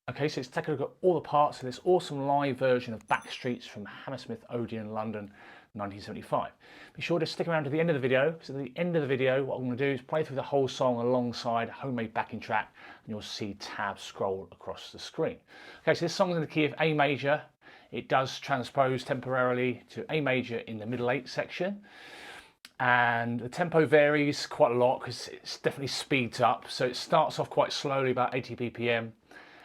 Okay, so let's take a look at all the parts of this awesome live version of Backstreets from Hammersmith Odeon, London, 1975. Be sure to stick around to the end of the video, because at the end of the video what I'm going to do is play through the whole song alongside a homemade backing track, and you'll see tabs scroll across the screen. Okay, so this song is in the key of A major. It does transpose temporarily to A major in the middle 8 section, and the tempo varies quite a lot because it definitely speeds up. So it starts off quite slowly, about 80 BPM,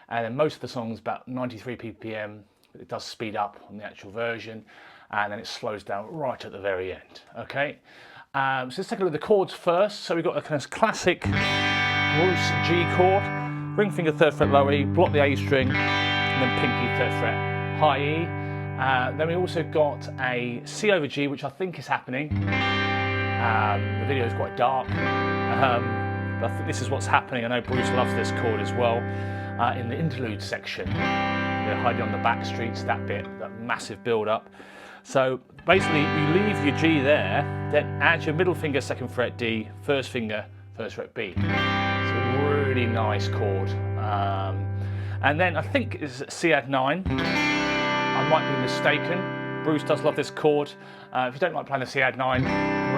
and then most of the song's about 93 BPM, but it does speed up on the actual version, and then it slows down right at the very end. Okay, so let's take a look at the chords first. So we've got a kind of classic Bruce G chord, ring finger 3rd fret low E, block the A string, and then pinky 3rd fret high E. Then we also got a C over G, which I think is happening. The video is quite dark, but I think this is what's happening. I know Bruce loves this chord as well. In the interlude section, they're hiding on the Backstreets, that bit, that massive build up. So basically you leave your G there, then add your middle finger 2nd fret D, 1st finger 1st fret B. It's a really nice chord. And then I think it's C add 9. I might be mistaken. Bruce does love this chord. If you don't like playing the C add 9,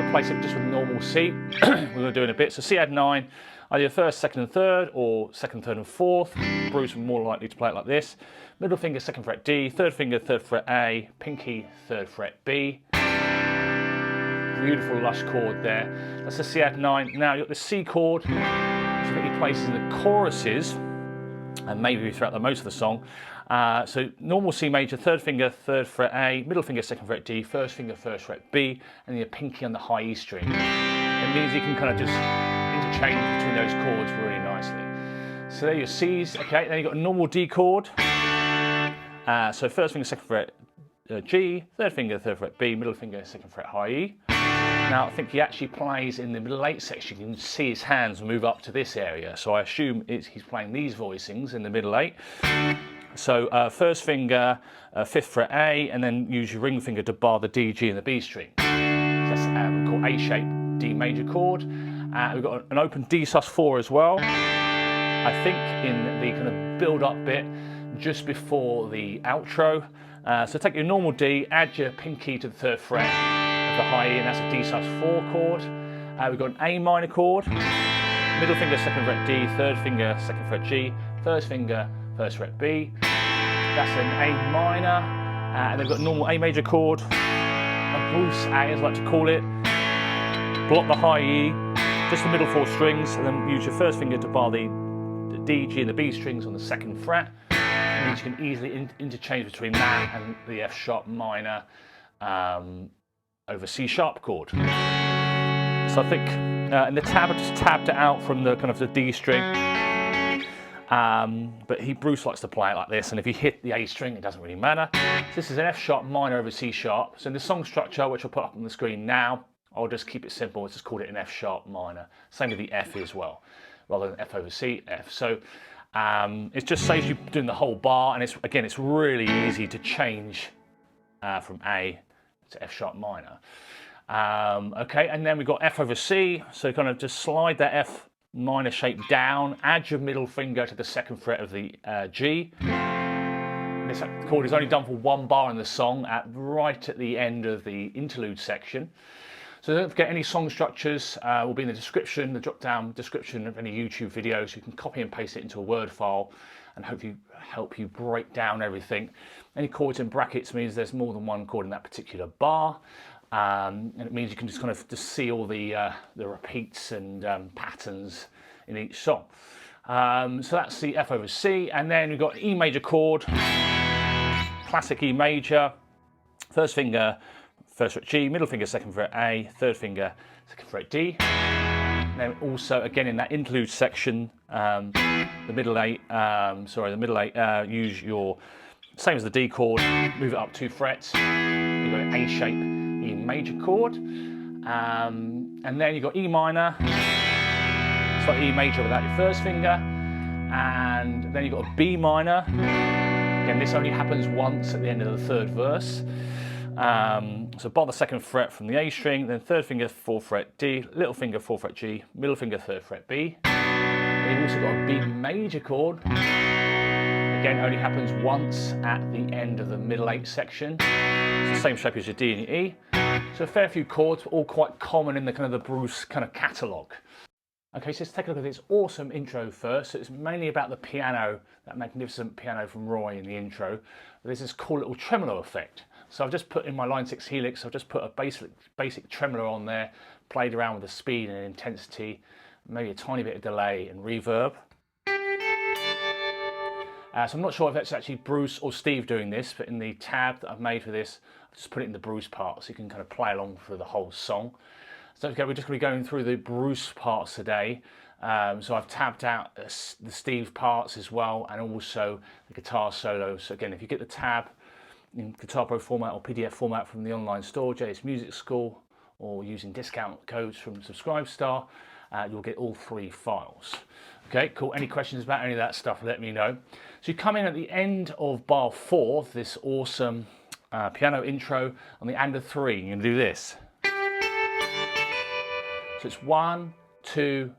replace it just with normal C. We're going to do in a bit. So C add 9, either 1st, 2nd and 3rd, or 2nd, 3rd and 4th. Bruce is more likely to play it like this. Middle finger 2nd fret D, 3rd finger 3rd fret A, pinky 3rd fret B. Beautiful lush chord there. That's the C add 9. Now you've got the C chord, which I think he plays in the choruses, and maybe throughout most of the song. So normal C major, 3rd finger 3rd fret A, middle finger 2nd fret D, 1st finger 1st fret B, and then your pinky on the high E string. It means you can kind of just interchange between those chords really nicely. So there are your C's. Okay, then you've got a normal D chord. So 1st finger 2nd fret G, 3rd finger 3rd fret B, middle finger 2nd fret high E. Now I think he actually plays in the middle 8 section. You can see his hands move up to this area. So I assume he's playing these voicings in the middle 8. So 1st finger 5th fret A, and then use your ring finger to bar the D, G and the B string. So that's called A-shaped D major chord. We've got an open D sus4 as well. I think in the kind of build-up bit just before the outro. So take your normal D, add your pinky to the 3rd fret of the high E, and that's a D sus4 chord. We've got an A minor chord, middle finger 2nd fret D, 3rd finger 2nd fret G, 1st finger 1st fret B. That's an A minor. And they've got a normal A major chord, a Bruce A as I like to call it. Block the high E, just the middle 4 strings, and then use your 1st finger to bar the D, G and the B strings on the 2nd fret. It means you can easily interchange between that and the F sharp minor over C sharp chord. So I think in the tab, I just tabbed it out from the kind of the D string. But Bruce likes to play it like this, and if you hit the A string, it doesn't really matter. So this is an F sharp minor over C sharp. So in the song structure, which I'll put up on the screen now, I'll just keep it simple. Let's just call it an F sharp minor. Same with the F as well, rather than F over C, F. So it just saves you doing the whole bar, and it's really easy to change from A to F sharp minor. Okay, and then we've got F over C. So kind of just slide that F minor shape down, add your middle finger to the 2nd fret of the G. This chord is only done for 1 bar in the song, right at the end of the interlude section. So don't forget, any song structures will be in the description, the drop down description of any YouTube videos. You can copy and paste it into a Word file and hopefully help you break down everything. Any chords in brackets means there's more than 1 chord in that particular bar. And it means you can just kind of see all the repeats and patterns in each song. So that's the F over C, and then we've got E major chord, classic E major, 1st finger 1st fret G, middle finger 2nd fret A, 3rd finger 2nd fret D. And then also again in that interlude section, the middle 8, use your same as the D chord, move it up 2 frets. You've got an A shape E major chord. And then you've got E minor, it's like E major without your first finger, and then you've got a B minor. Again, this only happens once at the end of the third verse. So bar the second fret from the A string, then third finger 4th fret D, little finger 4th fret G, middle finger 3rd fret B. Then you've also got a B major chord. Again, only happens once at the end of the middle 8 section. It's the same shape as your D and your E. So a fair few chords, but all quite common in the kind of the Bruce kind of catalogue. Okay, so let's take a look at this awesome intro first. So it's mainly about the piano, that magnificent piano from Roy in the intro. There's this cool little tremolo effect. So I've just put in my Line 6 Helix, I've just put a basic tremolo on there, played around with the speed and intensity, maybe a tiny bit of delay and reverb. So I'm not sure if that's actually Bruce or Steve doing this, but in the tab that I've made for this, I've just put it in the Bruce part so you can kind of play along through the whole song. So don't forget, we're just going to be going through the Bruce parts today. So I've tabbed out the Steve parts as well, and also the guitar solos. So again, if you get the tab in Guitar Pro format or PDF format from the online store, JS Music School, or using discount codes from Subscribestar, you'll get all 3 files. Okay, cool. Any questions about any of that stuff, let me know. So you come in at the end of bar 4, this awesome piano intro on the and of 3. You're going to do this. So it's 1, 2,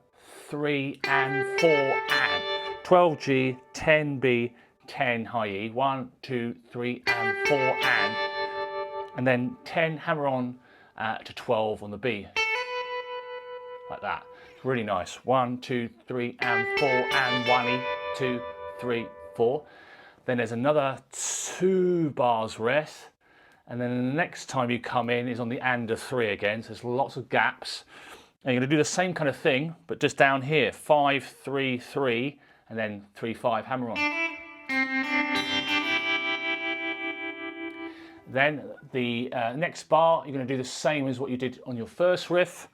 3, and 4, and 12G, 10B, 10 high E, 1, 2, 3, and 4, and then 10 hammer on to 12 on the B, like that. It's really nice. 1, 2, 3, and 4, and 1 E, 2, 3, 4. Then there's another 2 bars rest, and then the next time you come in is on the and of 3 again. So there's lots of gaps. And you're going to do the same kind of thing, but just down here, 5, 3, 3, and then 3, 5, hammer on. Then the next bar, you're going to do the same as what you did on your first riff.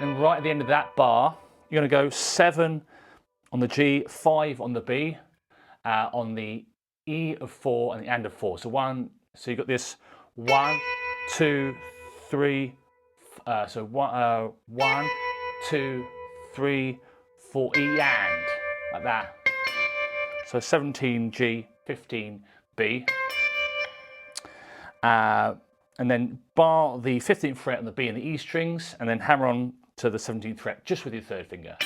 And right at the end of that bar, you're going to go 7 on the G, 5 on the B, on the E of 4 and the and of 4. So you've got this 1, 2, 3. So 1, 2, 3, 4 E and, like that. So 17 G, 15 B. And then bar the 15th fret on the B and the E strings, and then hammer on to the 17th fret just with your 3rd finger.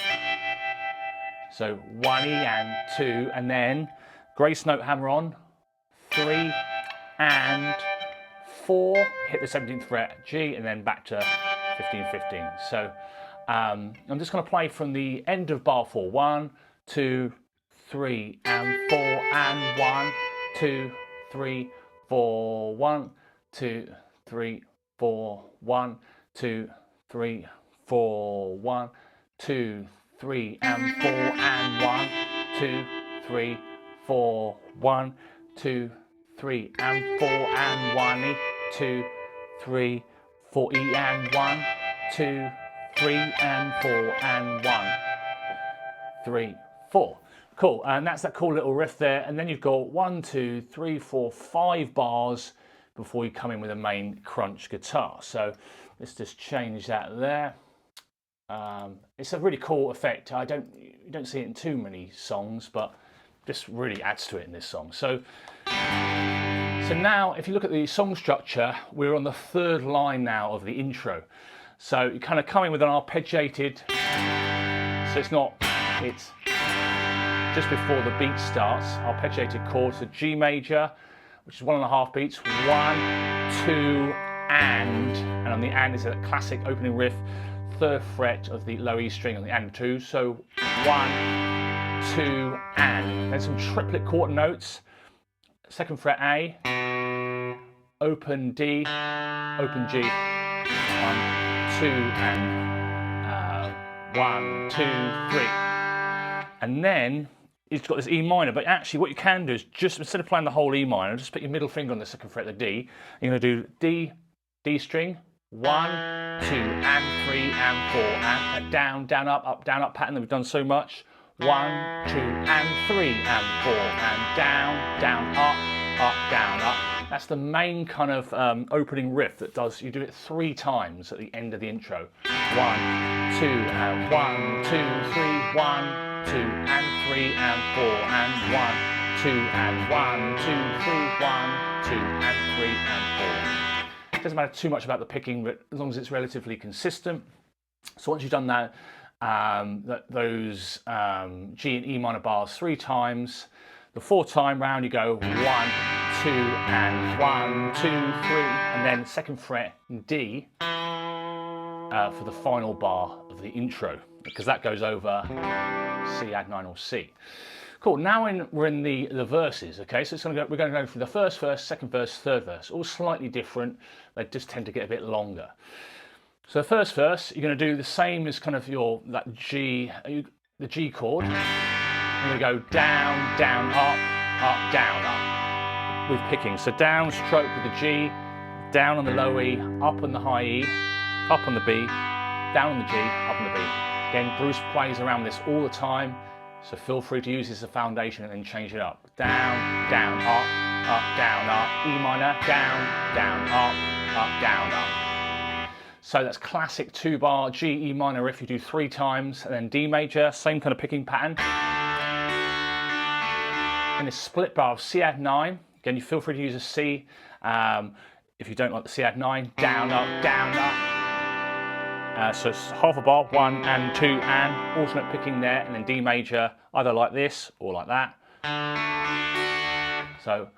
So 1 E and 2, and then grace note hammer on, 3 and 4, hit the 17th fret G, and then back to 15, 15. So I'm just going to play from the end of bar 4. 1, 2, 3, and 4, and 1, 2, 3, 4, 1, 2, 3, 4, 1, 2, 3, 4, 1, 2, 3, and 4, and 1, 2, 3, 4, 1, 2, 3, and 4, and 1, 2, 3, 4 E and 1, 2, 3, and 4, and 1, 3, 4. Cool, and that's that cool little riff there. And then you've got 1, 2, 3, 4, 5 bars before you come in with a main crunch guitar. So let's just change that there. It's a really cool effect. You don't see it in too many songs, but just really adds to it in this song. So now, if you look at the song structure, we're on the 3rd line now of the intro. So you kind of come in with an arpeggiated, so it's just before the beat starts, arpeggiated chord, so G major, which is 1.5 beats, 1, 2, and on the and is a classic opening riff, 3rd fret of the low E string on the and 2, so 1, 2, and. Then some triplet quarter notes, 2nd fret A, open D, open G, 1, 2, and 1, 2, 3. And then it's got this E minor, but actually what you can do is just, instead of playing the whole E minor, just put your middle finger on the 2nd fret of the D. You're going to do D, D string, 1, 2, and 3, and 4, and down, down, up, down, up pattern that we've done so much. 1, 2, and 3, and 4, and down, down, up, down, up, That's the main kind of opening riff that does, you do it 3 times at the end of the intro. 1, 2, and 1, 2, 3, 1, 2, and 3, and 4, and 1, 2, and 1, 2, 3, 1, 2, and 3, and 4. It doesn't matter too much about the picking, but as long as it's relatively consistent. So once you've done that, those G and E minor bars 3 times, the 4th time round you go 1, 2, and 1, 2, 3, and then 2nd fret D for the final bar of the intro, because that goes over C add 9 or C. Cool. Now we're in the verses. Okay, so we're going to go through the 1st verse, 2nd verse, 3rd verse, all slightly different. They just tend to get a bit longer. So the 1st verse, you're going to do the same as kind of the G chord. You're going to go down, down, up, down, up with picking. So down stroke with the G, down on the low E, up on the high E, up on the B, down on the G, up on the B. Again, Bruce plays around this all the time, so feel free to use this as a foundation and then change it up. Down, down, up, down, up, E minor, down, down, up, down, up. So that's classic 2-bar G, E minor riff you do 3 times, and then D major, same kind of picking pattern. And this split bar of C add 9, again you feel free to use a C if you don't like the C add 9, down, up, down, up. So it's half a bar, 1 and 2 and, alternate picking there, and then D major, either like this or like that. So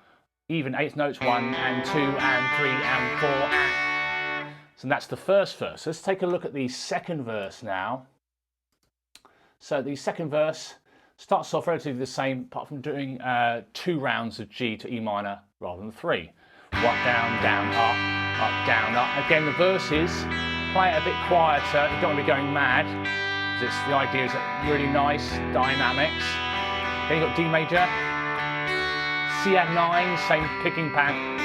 even 8th notes, 1 and 2 and 3 and 4 and. So that's the 1st verse. Let's take a look at the 2nd verse now. So the 2nd verse starts off relatively the same, apart from doing 2 rounds of G to E minor rather than 3. 1, down, down, up, down, up. Again, the verses, play it a bit quieter. You don't want to be going mad, because the idea is that really nice dynamics. Then you've got D major, C add 9, same picking pattern.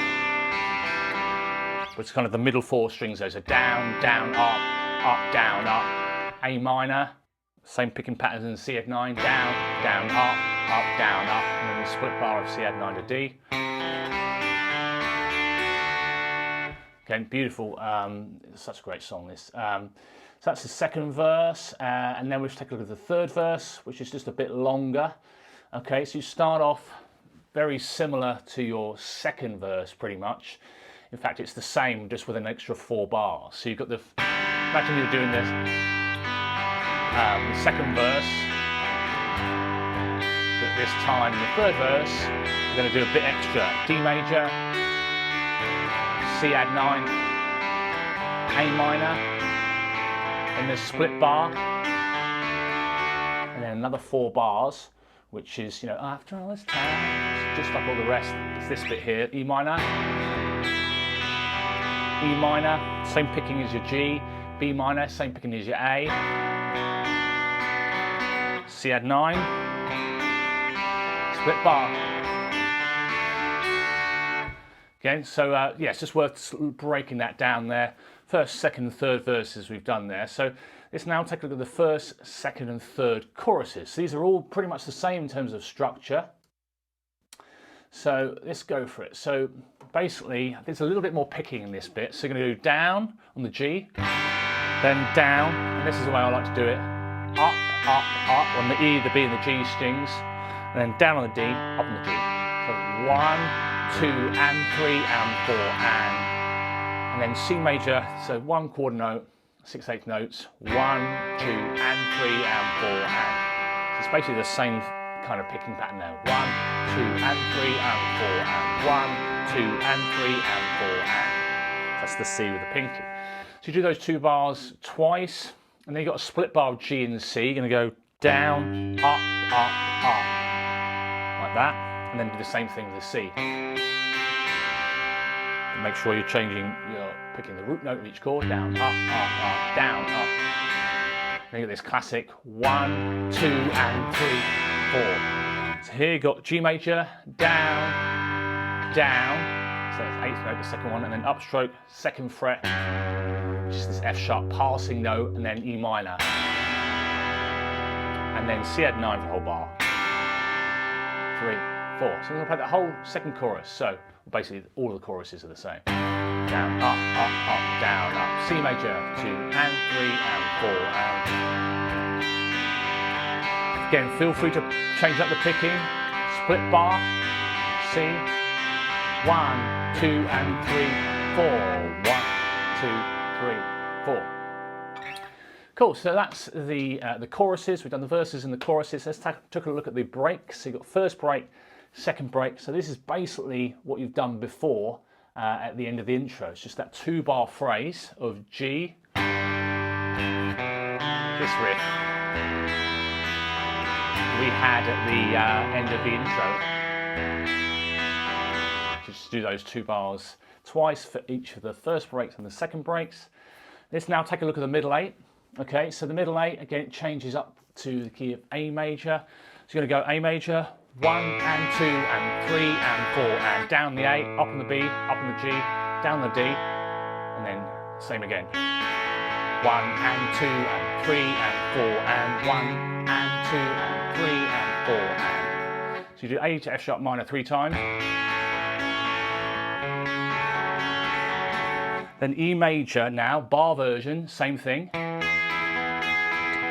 But it's kind of the middle 4 strings there. So down, down, up, down, up. A minor, same picking pattern as C add 9, down, down, up, down, up. And then the split bar of C add 9 to D. Again, beautiful. Such a great song, this. So that's the 2nd verse. And then we'll take a look at the 3rd verse, which is just a bit longer. Okay, so you start off very similar to your 2nd verse, pretty much. In fact, it's the same, just with an extra 4 bars. So you've got the, imagine you're doing this, the 2nd verse, but this time in the 3rd verse, you're going to do a bit extra. D major, C add 9, A minor, and the split bar, and then another 4 bars, which is, you know, after all this time, just like all the rest. It's this bit here, E minor, E minor, same picking as your G, B minor, same picking as your A, C add 9, split bar. Again, so yeah, it's just worth breaking that down there. 1st, 2nd, and 3rd verses we've done there. So let's now take a look at the 1st, 2nd, and 3rd choruses. So these are all pretty much the same in terms of structure. So let's go for it. So basically, there's a little bit more picking in this bit. So you're going to do down on the G, then down, and this is the way I like to do it. Up on the E, the B, and the G strings, and then down on the D, up on the G. So 1, 2, and 3, and 4, and then C major. So 1 quarter note, 6/8 notes, 1, 2, and 3, and 4, and. So it's basically the same kind of picking pattern there. 1, 2, and 3, and 4, and 1, 2, and 3, and 4, and. That's the C with the pinky. So you do those 2 bars twice, and then you've got a split bar of G and C. You're going to go down, up, like that, and then do the same thing with the C. And make sure you're picking the root note of each chord, down, up, down, up. Then you get this classic 1, 2, and 3, 4. So here you've got G major, down, down. So it's 8th note, the 2nd one, and then upstroke, 2nd fret, which is this F sharp passing note, and then E minor. And then C add 9 for the whole bar. 3, 4. So I'm going to play the whole 2nd chorus. So Basically, all of the choruses are the same. Down, up, down, up. C major, 2 and 3 and 4 and... Again, feel free to change up the picking. Split bar, C, 1, 2 and 3, 4. 1, 2, 3, 4. Cool, so that's the choruses. We've done the verses and the choruses. Let's take a look at the breaks. So you've got first break, second break. So this is basically what you've done before at the end of the intro. It's just that 2-bar phrase of G, this riff we had at the end of the intro. Just do those 2 bars twice for each of the first breaks and the second breaks. Let's now take a look at the middle 8. Okay, so the middle 8, again, it changes up to the key of A major. So you're going to go A major, 1 and 2 and 3 and 4, and down the A, up on the B, up on the G, down the D, and then same again. 1 and 2 and 3 and 4, and 1 and 2 and 3 and 4, and... So you do A to F sharp minor 3 times. Then E major now, bar version, same thing.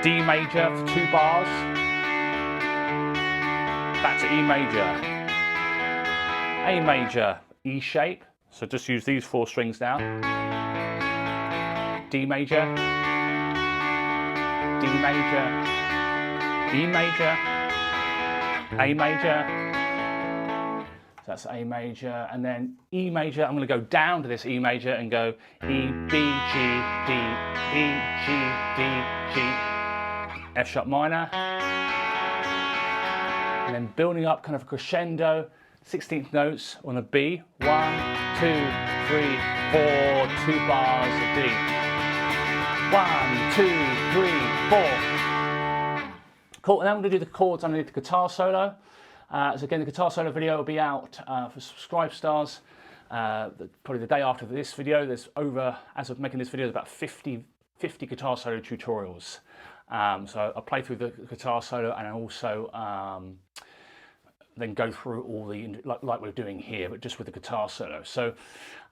D major for 2 bars. Back to E major. A major, E shape. So just use these 4 strings now. D major. D major. E major. A major. So that's A major, and then E major. I'm going to go down to this E major and go E, B, G, D, E, G, D, G, F sharp minor, and then building up kind of a crescendo, 16th notes on a B. 1, 2, 3, 4, 2 bars of D. 1, 2, 3, 4. Cool, and then I'm going to do the chords underneath the guitar solo. So again, the guitar solo video will be out for subscribe stars probably the day after this video. There's over, as of making this video, there's about 50 guitar solo tutorials. So I'll play through the guitar solo and also then go through all the, like we're doing here, but just with the guitar solo. So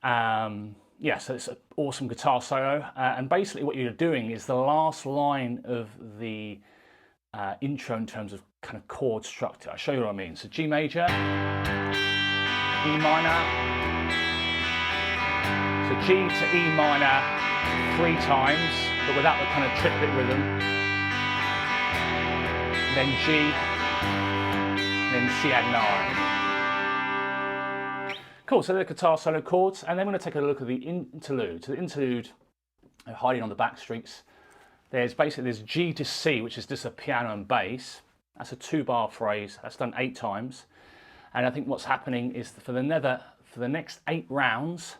yeah, so it's an awesome guitar solo. And basically what you're doing is the last line of the intro in terms of kind of chord structure. I'll show you what I mean. So G major, E minor, so G to E minor 3 times, but without the kind of triplet rhythm. Then G, then C add 9. Cool, so the guitar solo chords, and then we're going to take a look at the interlude. So the interlude, hiding on the Backstreets, there's G to C, which is just a piano and bass. That's a 2-bar phrase. That's done 8 times. And I think what's happening is for the next 8 rounds,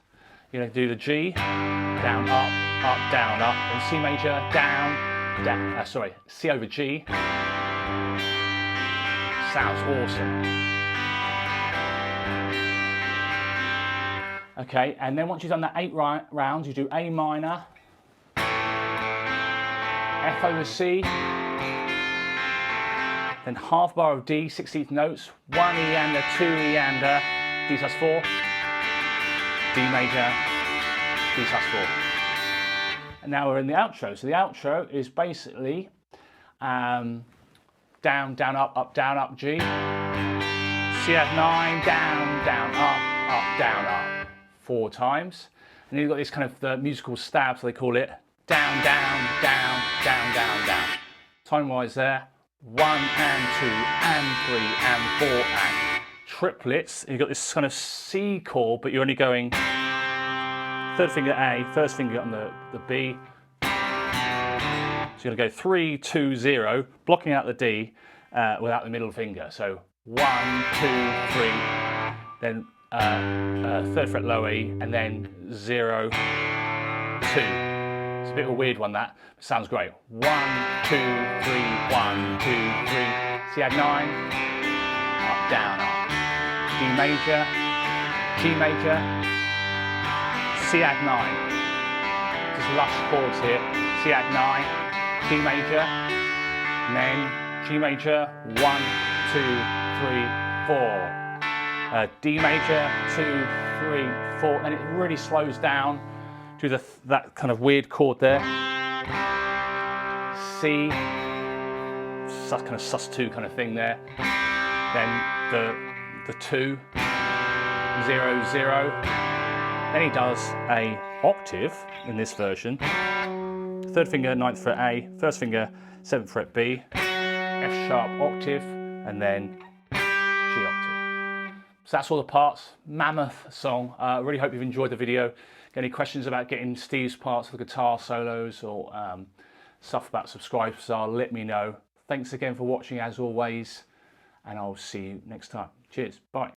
you're going to do the G, down, up, down, up, and C major, down, down. C over G. Sounds awesome. Okay, and then once you've done that 8 rounds, you do A minor, F over C, then half bar of D, 16th notes, 1 E and a, 2 E and a, D sus 4, D major, D sus 4. And now we're in the outro. So the outro is basically down, down, up, down, up, G, C add 9, down, down, up, down, up, 4 times. And then you've got this kind of the musical stab, so they call it, down, down, down, down, down, down. Time-wise there, 1 and 2 and 3 and 4 and triplets. You've got this kind of C chord, but you're only going 3rd finger A, 1st finger on the B. So you're going to go 3, 2, 0, blocking out the D without the middle finger. So 1, 2, 3, then 3rd fret low E, and then 0, 2. It's a bit of a weird one, that. Sounds great. 1, 2, 3, 1, 2, 3. C add 9. Up, down, up. D major, G major, C add 9. Just lush chords here. C add 9, D major, and then G major, 1, 2, 3, 4. D major, 2, 3, 4, then it really slows down to that kind of weird chord there. C, kind of sus2 kind of thing there. Then the 2, 0, 0. Then he does a octave in this version. Third finger, 9th fret A, first finger, 7th fret B, F sharp octave, and then G octave. So that's all the parts. Mammoth song. Really hope you've enjoyed the video. Got any questions about getting Steve's parts for the guitar solos or stuff about Subscribe Star, let me know. Thanks again for watching as always, and I'll see you next time. Cheers, bye.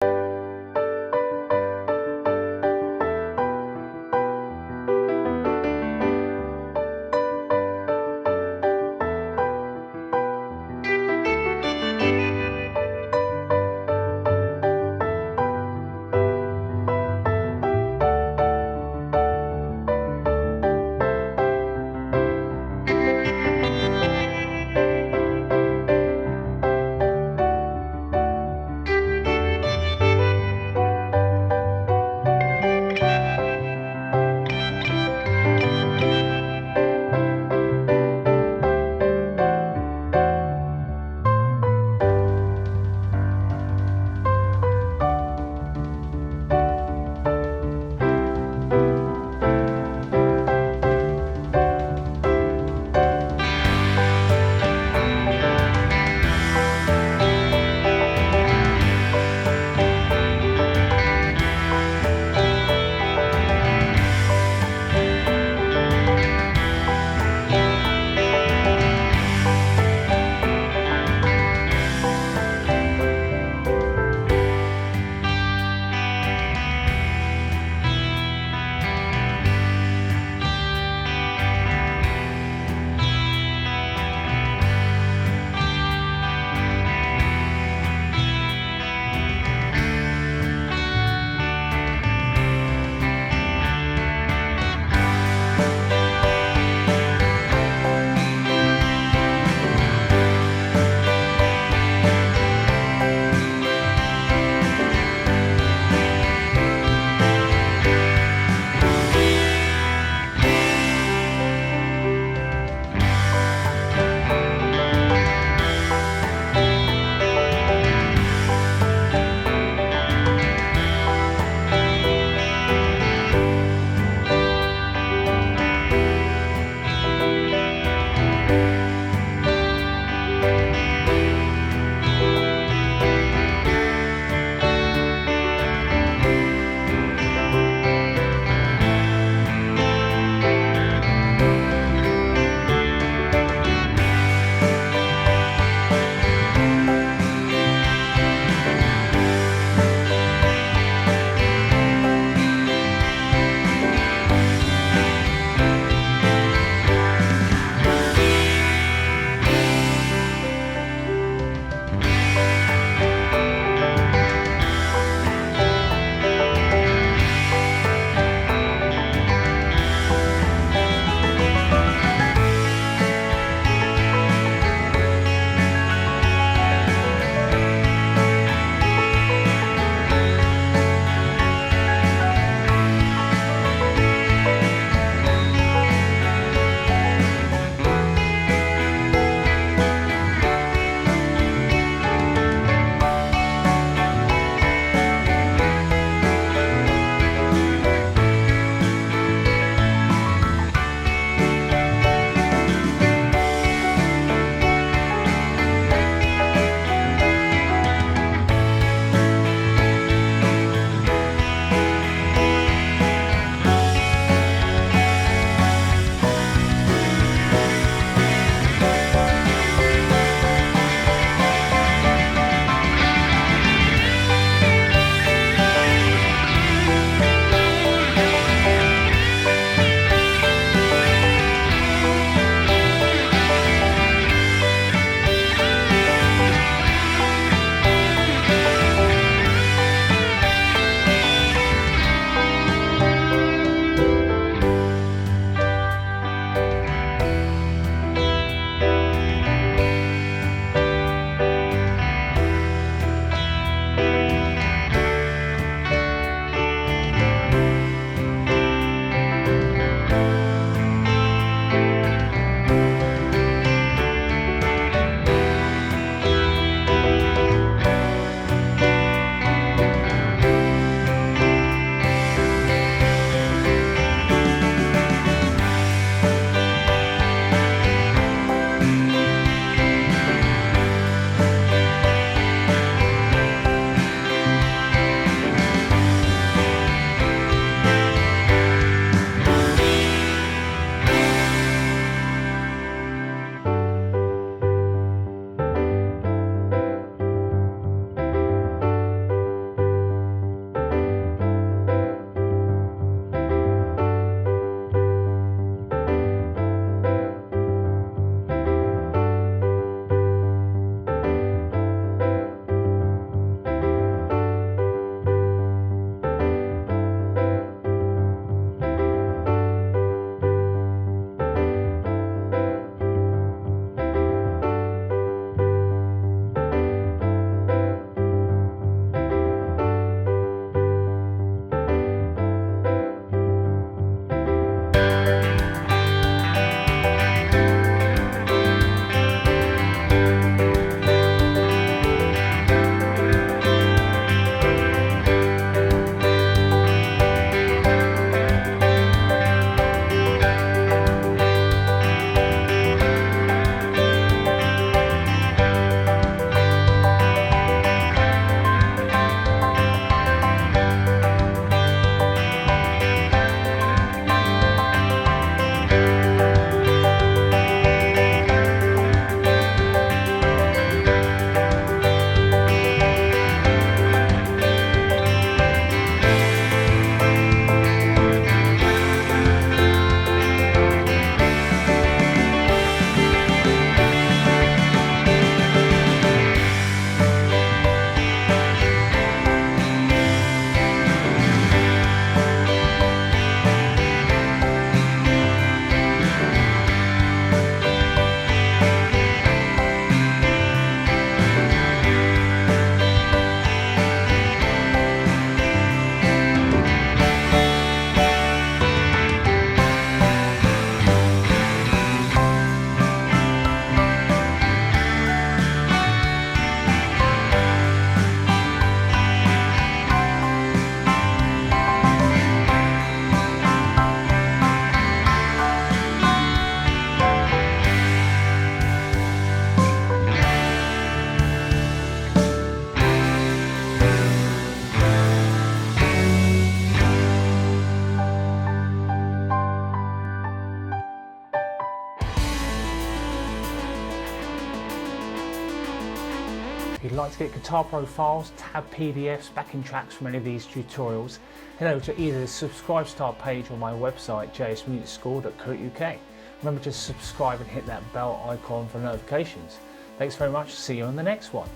If you'd like to get Guitar Pro files, tab PDFs, backing tracks from any of these tutorials, head over to either the Subscribe Star page or my website jsmusicschool.co.uk. Remember to subscribe and hit that bell icon for notifications. Thanks very much, see you on the next one.